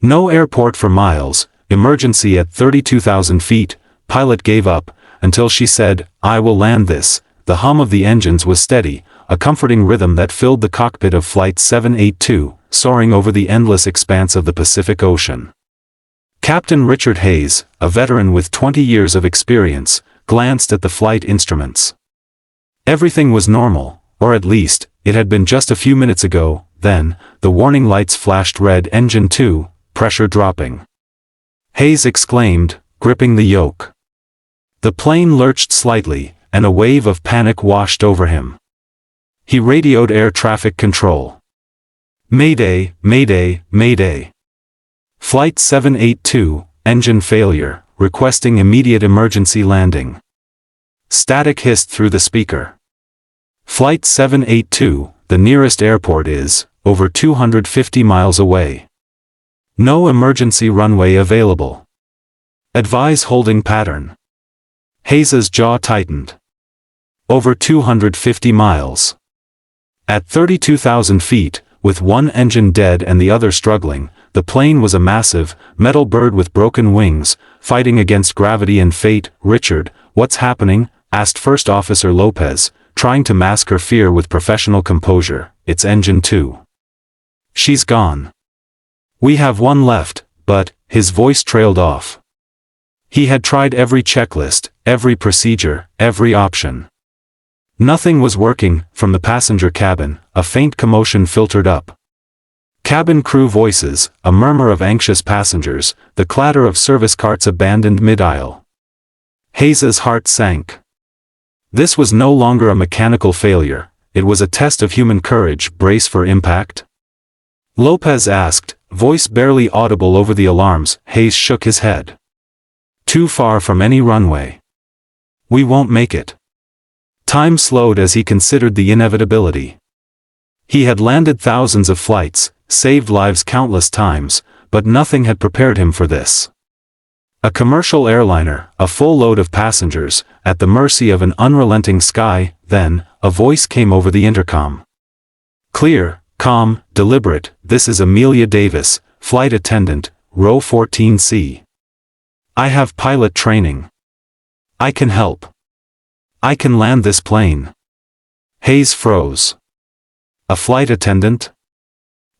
No airport for miles, emergency at 32,000 feet, pilot gave up, until she said, "I will land this." The hum of the engines was steady, a comforting rhythm that filled the cockpit of Flight 782, soaring over the endless expanse of the Pacific Ocean. Captain Richard Hayes, a veteran with 20 years of experience, glanced at the flight instruments. Everything was normal, or at least, it had been just a few minutes ago. Then, the warning lights flashed red. Engine 2, pressure dropping. Hayes exclaimed, gripping the yoke. The plane lurched slightly, and a wave of panic washed over him. He radioed air traffic control. "Mayday, mayday, mayday. Flight 782, engine failure, requesting immediate emergency landing." Static hissed through the speaker. "Flight 782, the nearest airport is over 250 miles away. No emergency runway available. Advise holding pattern." Hayes's jaw tightened. Over 250 miles. At 32,000 feet, with one engine dead and the other struggling, the plane was a massive, metal bird with broken wings, fighting against gravity and fate. "Richard, what's happening?" asked First Officer Lopez, trying to mask her fear with professional composure. "It's engine 2. She's gone. We have one left," but his voice trailed off. He had tried every checklist, every procedure, every option. Nothing was working. From the passenger cabin, a faint commotion filtered up. Cabin crew voices, a murmur of anxious passengers, the clatter of service carts abandoned mid-aisle. Hayes's heart sank. This was no longer a mechanical failure, it was a test of human courage. "Brace for impact?" Lopez asked, voice barely audible over the alarms. Hayes shook his head. "Too far from any runway. We won't make it." Time slowed as he considered the inevitability. He had landed thousands of flights, saved lives countless times, but nothing had prepared him for this. A commercial airliner, a full load of passengers, at the mercy of an unrelenting sky. Then, a voice came over the intercom. Clear, calm, deliberate. "This is Amelia Davis, flight attendant, row 14C. I have pilot training. I can help. I can land this plane." Hayes froze. A flight attendant?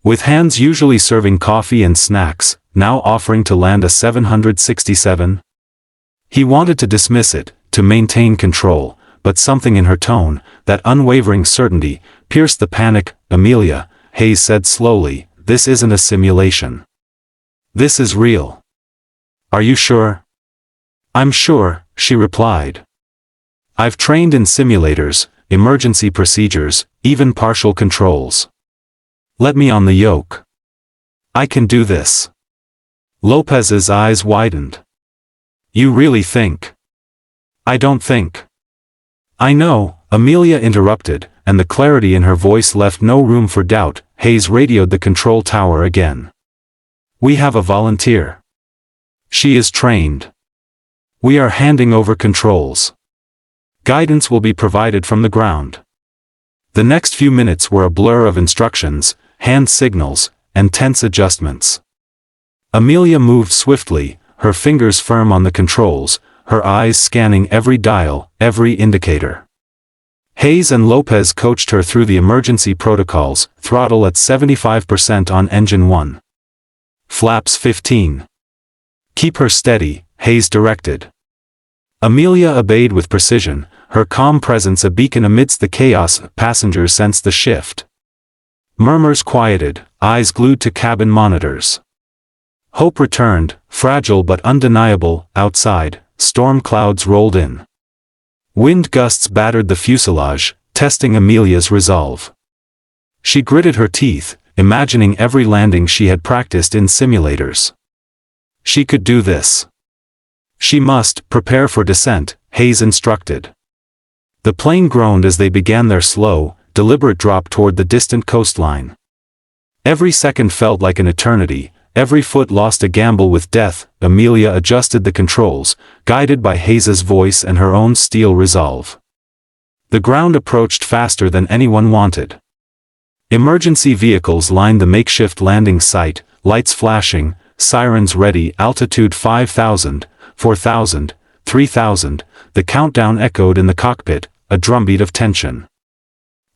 With hands usually serving coffee and snacks, now offering to land a 767? He wanted to dismiss it, to maintain control, but something in her tone, that unwavering certainty, pierced the panic. "Amelia," Hayes said slowly, "this isn't a simulation. This is real. Are you sure?" "I'm sure," she replied. "I've trained in simulators, emergency procedures, even partial controls. Let me on the yoke. I can do this." Lopez's eyes widened. "You really think?" "I don't think." "I know," Amelia interrupted, and the clarity in her voice left no room for doubt. Hayes radioed the control tower again. "We have a volunteer. She is trained. We are handing over controls. Guidance will be provided from the ground." The next few minutes were a blur of instructions, hand signals, and tense adjustments. Amelia moved swiftly, her fingers firm on the controls, her eyes scanning every dial, every indicator. Hayes and Lopez coached her through the emergency protocols. Throttle at 75% on engine 1. Flaps 15. "Keep her steady," Hayes directed. Amelia obeyed with precision, her calm presence a beacon amidst the chaos. Passengers sensed the shift. Murmurs quieted, eyes glued to cabin monitors. Hope returned, fragile but undeniable. Outside, storm clouds rolled in. Wind gusts battered the fuselage, testing Amelia's resolve. She gritted her teeth, imagining every landing she had practiced in simulators. She could do this. She must prepare for descent, Hayes instructed. The plane groaned as they began their slow, deliberate drop toward the distant coastline. Every second felt like an eternity, every foot lost a gamble with death. Amelia adjusted the controls, guided by Hayes's voice and her own steel resolve. The ground approached faster than anyone wanted. Emergency vehicles lined the makeshift landing site, lights flashing, sirens ready, altitude 5,000, 4,000, 3,000, the countdown echoed in the cockpit, a drumbeat of tension.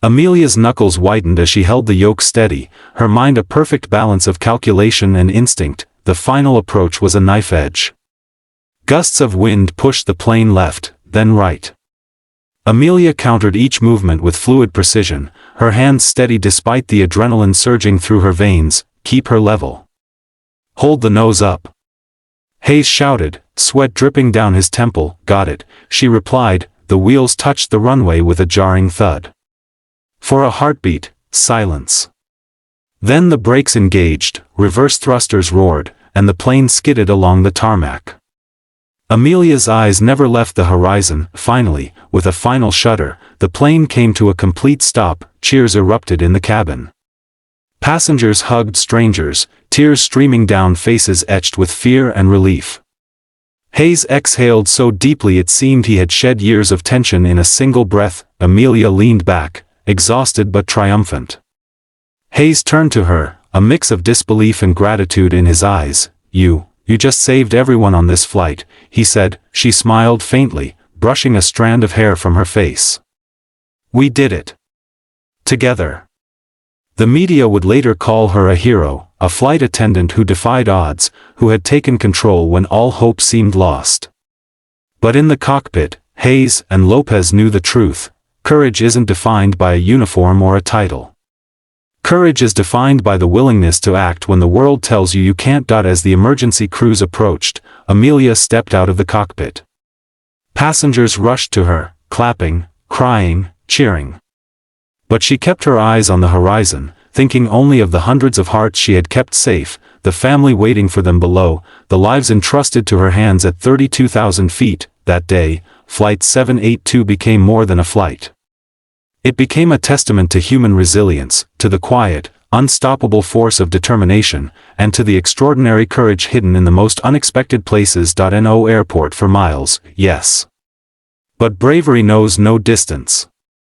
Amelia's knuckles whitened as she held the yoke steady, her mind a perfect balance of calculation and instinct. The final approach was a knife edge. Gusts of wind pushed the plane left, then right. Amelia countered each movement with fluid precision, her hands steady despite the adrenaline surging through her veins. Keep her level. Hold the nose up. Hayes shouted, sweat dripping down his temple. Got it, she replied. The wheels touched the runway with a jarring thud. For a heartbeat, silence. Then the brakes engaged, reverse thrusters roared, and the plane skidded along the tarmac. Amelia's eyes never left the horizon. Finally, with a final shudder, the plane came to a complete stop. Cheers erupted in the cabin. Passengers hugged strangers, tears streaming down faces etched with fear and relief. Hayes exhaled so deeply it seemed he had shed years of tension in a single breath. Amelia leaned back, exhausted but triumphant. Hayes turned to her, a mix of disbelief and gratitude in his eyes. You just saved everyone on this flight, he said. She smiled faintly, brushing a strand of hair from her face. We did it. Together. The media would later call her a hero, a flight attendant who defied odds, who had taken control when all hope seemed lost. But in the cockpit, Hayes and Lopez knew the truth. Courage isn't defined by a uniform or a title. Courage is defined by the willingness to act when the world tells you you can't. As the emergency crews approached, Amelia stepped out of the cockpit. Passengers rushed to her, clapping, crying, cheering. But she kept her eyes on the horizon, thinking only of the hundreds of hearts she had kept safe, the family waiting for them below, the lives entrusted to her hands at 32,000 feet. That day, Flight 782 became more than a flight. It became a testament to human resilience, to the quiet, unstoppable force of determination, and to the extraordinary courage hidden in the most unexpected places. No airport for miles, yes. But bravery knows no distance.